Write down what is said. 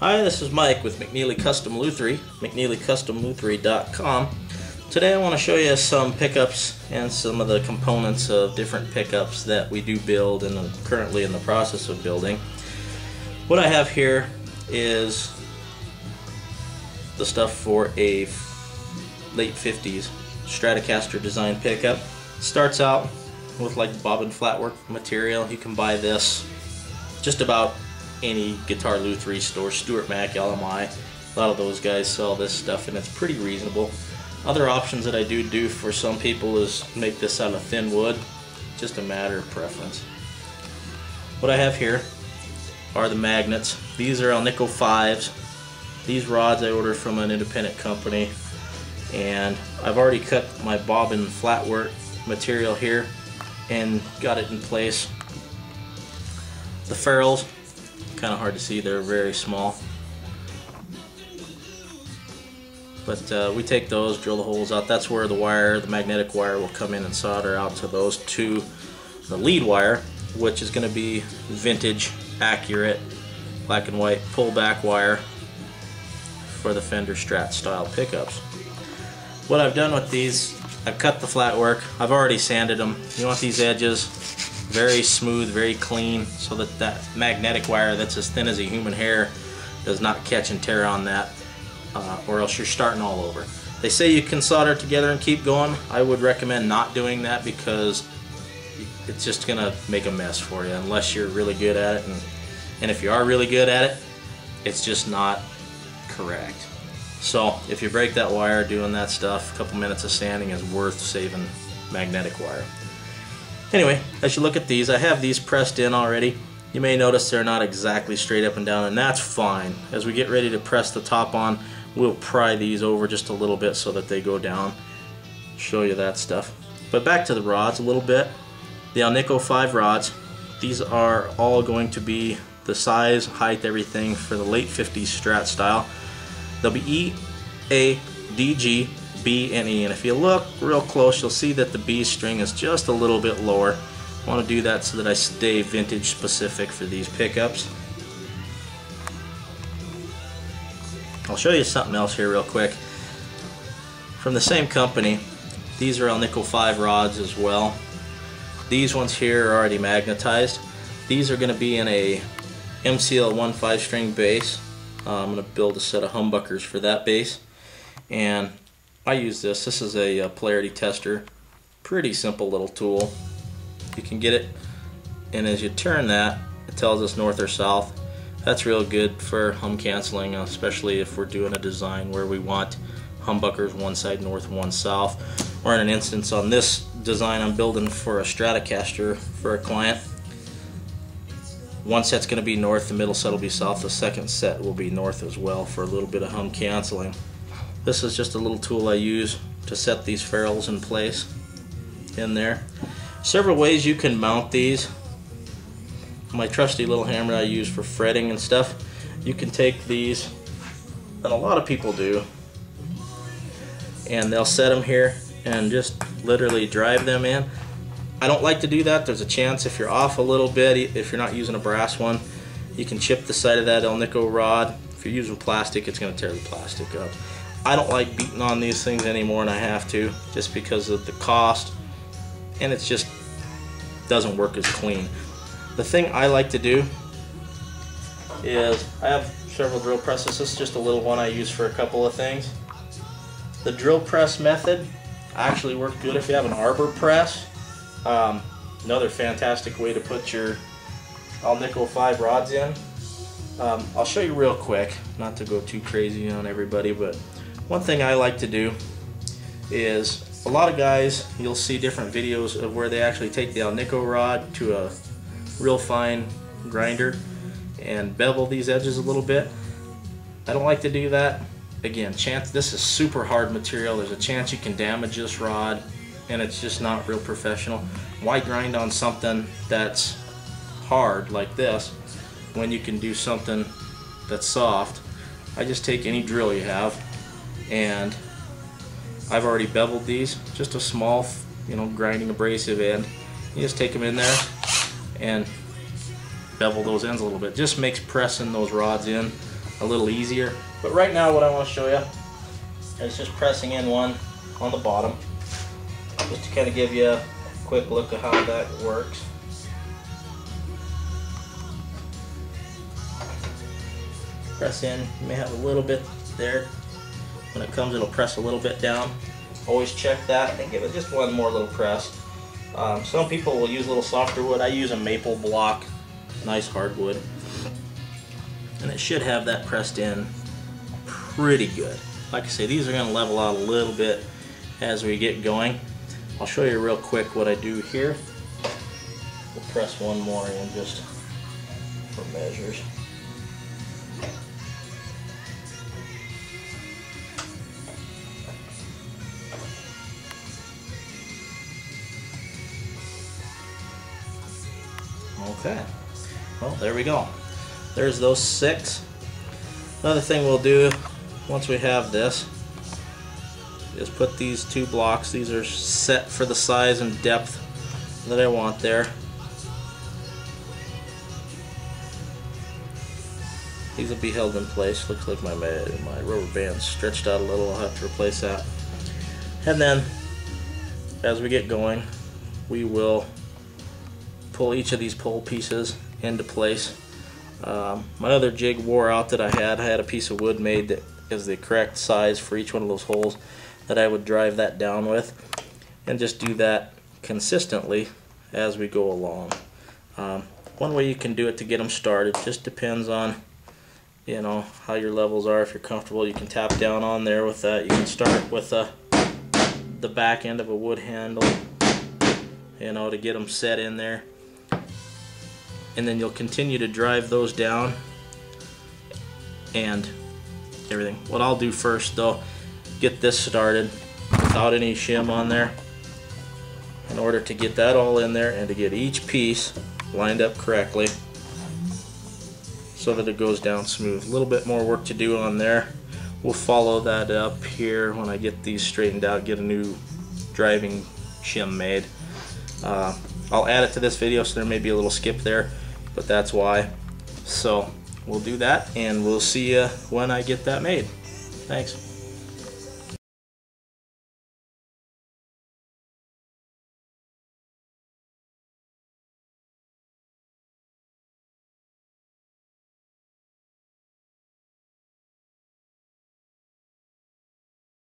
Hi, this is Mike with McNeiley Custom Luthery, mcneileycustomluthery.com. Today I want to show you some pickups and some of the components of different pickups that we do build and are currently in the process of building. What I have here is the stuff for a late 50s Stratocaster design pickup. Starts out with like bobbin flatwork material. You can buy this just about any Guitar Luthery store, Stuart Mac, LMI. A lot of those guys sell this stuff and it's pretty reasonable. Other options that I do for some people is make this out of thin wood, just a matter of preference. What I have here are the magnets. These are Alnico 5s. These rods I ordered from an independent company, and I've already cut my bobbin flatwork material here and got it in place. The ferrules, kind of hard to see, they're very small, but we take those, drill the holes out. That's where the wire, the magnetic wire, will come in and solder out to those to the lead wire, which is going to be vintage, accurate, black and white pullback wire for the Fender Strat style pickups. What I've done with these, I've cut the flat work, I've already sanded them. You want these edges very smooth, very clean, so that that magnetic wire that's as thin as a human hair does not catch and tear on that, or else you're starting all over. They say you can solder together and keep going. I would recommend not doing that because it's just gonna make a mess for you unless you're really good at it, and if you are really good at it, it's just not correct. So if you break that wire doing that stuff, a couple minutes of sanding is worth saving magnetic wire. Anyway, as you look at these, I have these pressed in already. You may notice they're not exactly straight up and down, and that's fine. As we get ready to press the top on, we'll pry these over just a little bit so that they go down. Show you that stuff. But back to the rods a little bit. The Alnico 5 rods, these are all going to be the size, height, everything for the late 50s Strat style. They'll be E, A, D, G, B, and E, and if you look real close you'll see that the B string is just a little bit lower. I want to do that so that I stay vintage specific for these pickups. I'll show you something else here real quick. From the same company, these are Alnico 5 rods as well. These ones here are already magnetized. These are going to be in a MCL 1 5-string bass. I'm going to build a set of humbuckers for that bass, and I use this. This is a polarity tester. Pretty simple little tool. You can get it, and as you turn that, it tells us north or south. That's real good for hum canceling, especially if we're doing a design where we want humbuckers one side north, one south. Or in an instance on this design I'm building for a Stratocaster for a client, one set's going to be north, the middle set will be south, the second set will be north as well for a little bit of hum canceling. This is just a little tool I use to set these ferrules in place in there. Several ways you can mount these. My trusty little hammer I use for fretting and stuff. You can take these, and a lot of people do, and they'll set them here and just literally drive them in. I don't like to do that. There's a chance if you're off a little bit, if you're not using a brass one, you can chip the side of that Alnico rod. If you're using plastic, it's going to tear the plastic up. I don't like beating on these things anymore, and I have to, just because of the cost, and it just doesn't work as clean. The thing I like to do is, I have several drill presses. This is just a little one I use for a couple of things. The drill press method actually works good if you have an arbor press. Another fantastic way to put your Alnico 5 rods in. I'll show you real quick, not to go too crazy on everybody, but one thing I like to do is, a lot of guys, you'll see different videos of where they actually take the Alnico rod to a real fine grinder and bevel these edges a little bit. I don't like to do that. Again, this is super hard material. There's a chance you can damage this rod, and it's just not real professional. Why grind on something that's hard like this when you can do something that's soft? I just take any drill you have, and I've already beveled these, just a small, grinding abrasive end. You just take them in there and bevel those ends a little bit. Just makes pressing those rods in a little easier. But right now what I want to show you is just pressing in one on the bottom, just to kind of give you a quick look at how that works. Press in, you may have a little bit there. When it comes, it'll press a little bit down. Always check that and give it just one more little press. Some people will use a little softer wood. I use a maple block, nice hardwood. And it should have that pressed in pretty good. Like I say, these are going to level out a little bit as we get going. I'll show you real quick what I do here. We'll press one more in just for measures. Okay, well, there we go. There's those 6. Another thing we'll do once we have this is put these 2 blocks. These are set for the size and depth that I want there. These will be held in place. Looks like my rubber band's stretched out a little. I'll have to replace that. And then as we get going, we will pull each of these pole pieces into place. My other jig wore out that I had a piece of wood made that is the correct size for each one of those holes that I would drive that down with, and just do that consistently as we go along. One way you can do it to get them started just depends on, you know, how your levels are. If you're comfortable, you can tap down on there with that. You can start with the back end of a wood handle, you know, to get them set in there. And then you'll continue to drive those down and everything. What I'll do first though, get this started without any shim on there, in order to get that all in there and to get each piece lined up correctly so that it goes down smooth. A little bit more work to do on there. We'll follow that up here when I get these straightened out, get a new driving shim made. I'll add it to this video, so there may be a little skip there, but that's why. So we'll do that, and we'll see you when I get that made. Thanks.